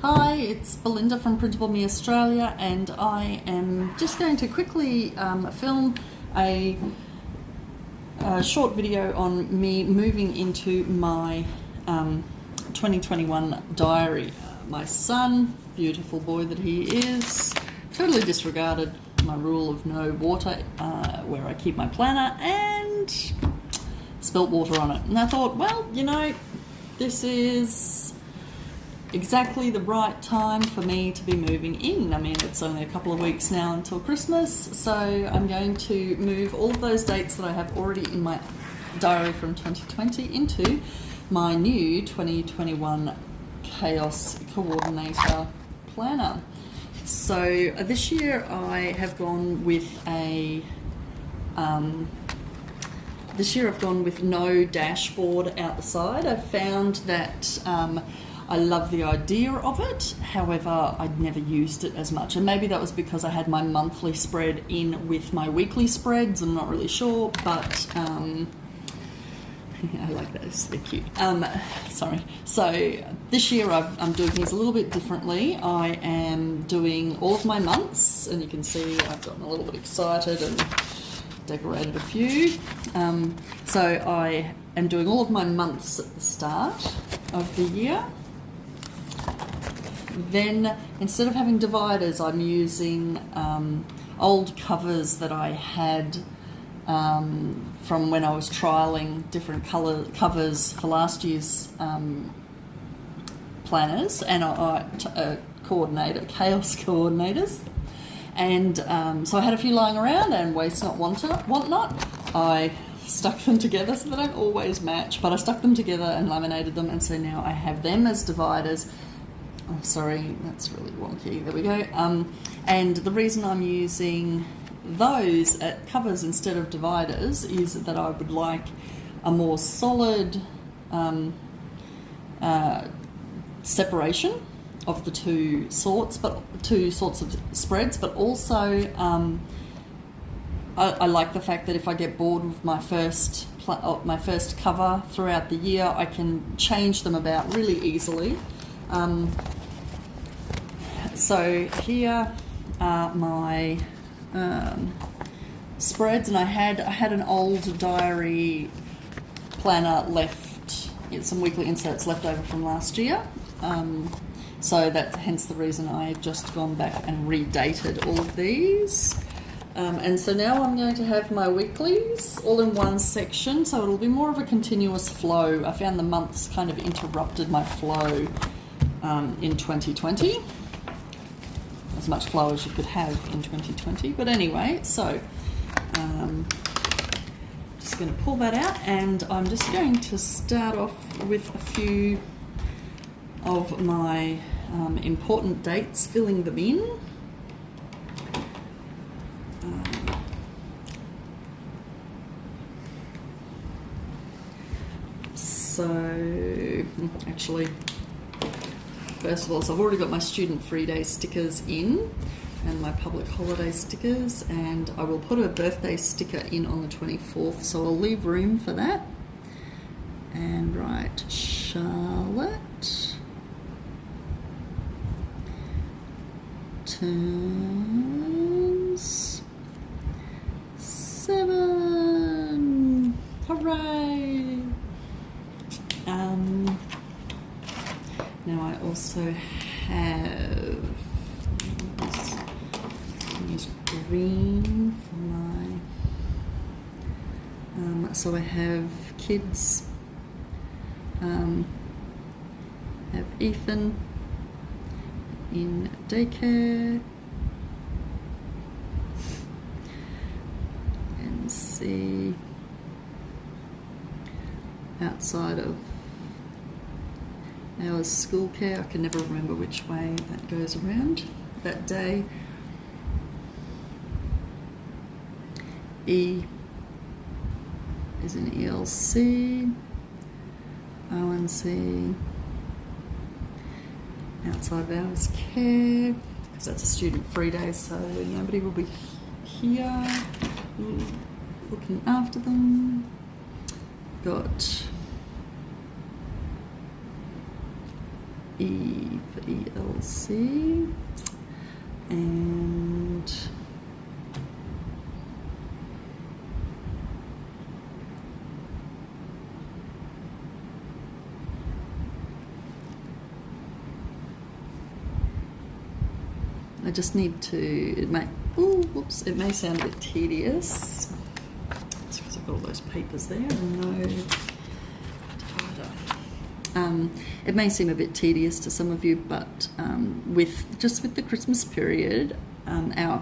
Hi, it's Belinda from Printable Me Australia, and I am just going to quickly film a short video on me moving into my 2021 diary. My son, beautiful boy that he is, totally disregarded my rule of no water where I keep my planner and spilt water on it. And I thought, well, you know, this is exactly the right time for me to be moving in. I mean, it's only a couple of weeks now until Christmas, so I'm going to move all of those dates that I have already in my diary from 2020 into my new 2021 Chaos Coordinator Planner. So this year I have gone with I've gone with no dashboard out the side. I found that I love the idea of it, however, I'd never used it as much. And maybe that was because I had my monthly spread in with my weekly spreads, I'm not really sure, but I like those, they're cute. Sorry. So this year I'm doing things a little bit differently. I am doing all of my months, and you can see I've gotten a little bit excited and decorated a few. So I am doing all of my months at the start of the year. Then, instead of having dividers, I'm using old covers that I had from when I was trialling different colour covers for last year's planners, and chaos coordinators. And so I had a few lying around, and waste not, want not. I stuck them together, so they don't always match, but I stuck them together and laminated them, and so now I have them as dividers. Oh, sorry, that's really wonky. There we go. And the reason I'm using those at covers instead of dividers is that I would like a more solid separation of the two sorts of spreads, but also I like the fact that if I get bored with my first cover throughout the year, I can change them about really easily. So here are my spreads, and I had an old diary planner left, some weekly inserts left over from last year. So that's hence the reason I've just gone back and redated all of these. And so now I'm going to have my weeklies all in one section, so it'll be more of a continuous flow. I found the months kind of interrupted my flow in 2020. As much flow as you could have in 2020. But anyway, so just going to pull that out, and I'm just going to start off with a few of my important dates, filling them in. So actually, first of all, so I've already got my student free day stickers in and my public holiday stickers, and I will put a birthday sticker in on the 24th, so I'll leave room for that. And write Charlotte turns 7. Hooray! Now I also have use green for my so I have kids, have Ethan in daycare, and see outside of our school care. I can never remember which way that goes around that day. E is in ELC, ONC, outside of hours care, because that's a student free day, so nobody will be here looking after them. Got E for ELC, and I just need to, it may sound a bit tedious. It's because I've got all those papers there and no divider. It may seem a bit tedious to some of you, but with the Christmas period, our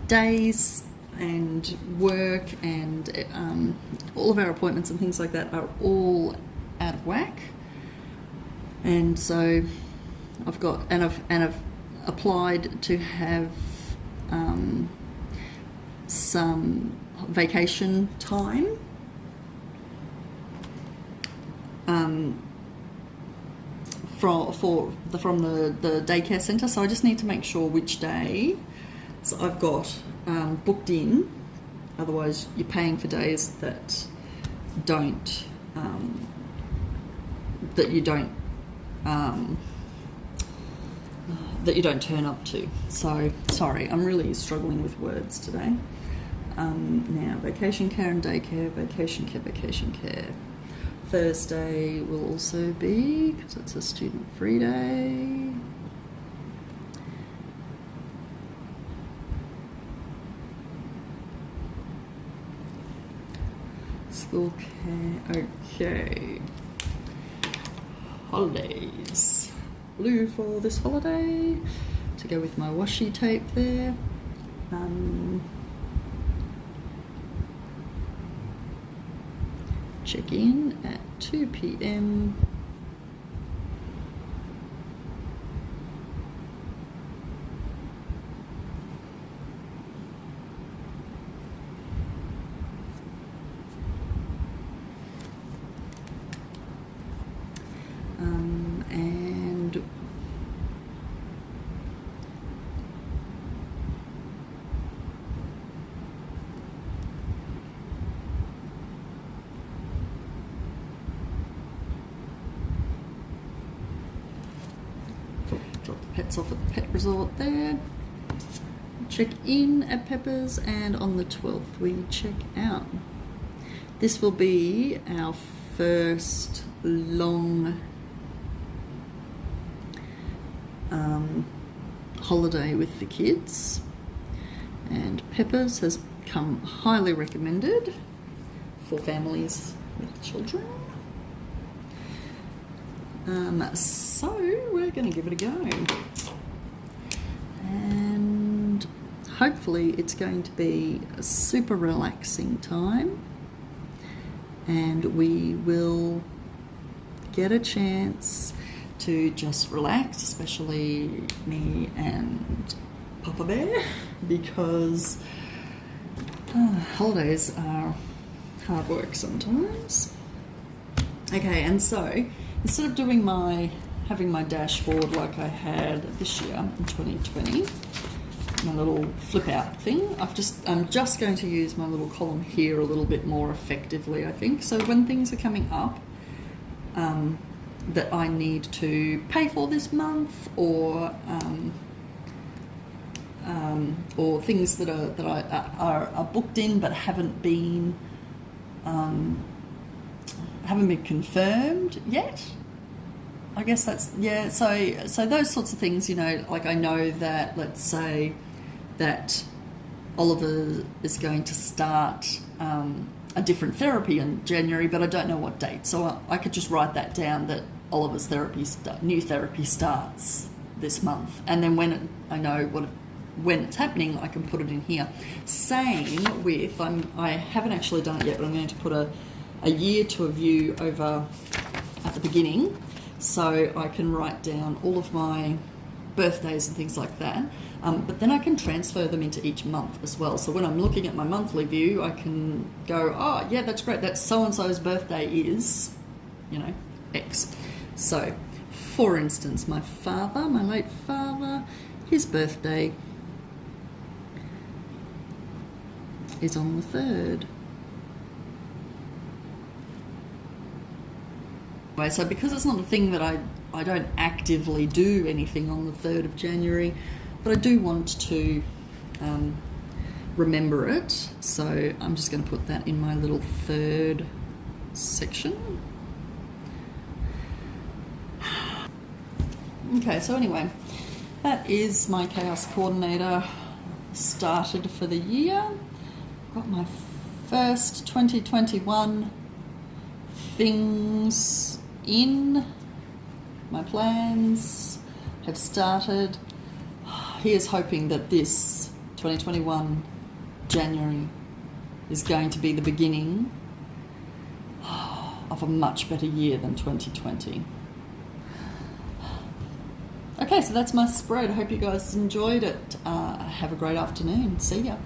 days and work and all of our appointments and things like that are all out of whack. And so I've applied to have some vacation time from the daycare centre. So I just need to make sure which day I've got booked in. Otherwise, you're paying for days that you don't turn up to. So sorry, I'm really struggling with words today. Now, vacation care and daycare, vacation care. Thursday will also be, because it's a student free day. School care, okay. Holidays. Blue for this holiday to go with my washi tape there. Check in at 2 p.m. And drop the pets off at the pet resort there. Check in at Peppers, and on the 12th we check out. This will be our first long holiday with the kids, and Peppers has come highly recommended for families with children. So we're going to give it a go, and hopefully it's going to be a super relaxing time, and we will get a chance to just relax, especially me and Papa Bear, because holidays are hard work sometimes. Okay, and so instead of having my dashboard like I had this year in 2020, my little flip out thing, I'm just going to use my little column here a little bit more effectively, I think. So when things are coming up that I need to pay for this month, or things that are booked in but haven't been confirmed yet. I guess that's, yeah. So those sorts of things, like I know that, let's say that Oliver is going to start a different therapy in January, but I don't know what date. So I could just write that down, that Oliver's new therapy starts this month, and then when it's happening, I can put it in here. Same with, I haven't actually done it yet, but I'm going to put a year to a view over at the beginning, so I can write down all of my birthdays and things like that. But then I can transfer them into each month as well. So when I'm looking at my monthly view, I can go, oh yeah, that's great. That so-and-so's birthday is, X. So, for instance, my late father, his birthday is on the 3rd. Anyway, so because it's not a thing that I don't actively do anything on the 3rd of January, but I do want to remember it. So I'm just going to put that in my little 3rd section. Okay, so anyway, that is my Chaos Coordinator started for the year. Got my first 2021 things in. My plans have started. Here's hoping that this 2021 January is going to be the beginning of a much better year than 2020. Okay, so that's my spread. I hope you guys enjoyed it. Have a great afternoon. See ya.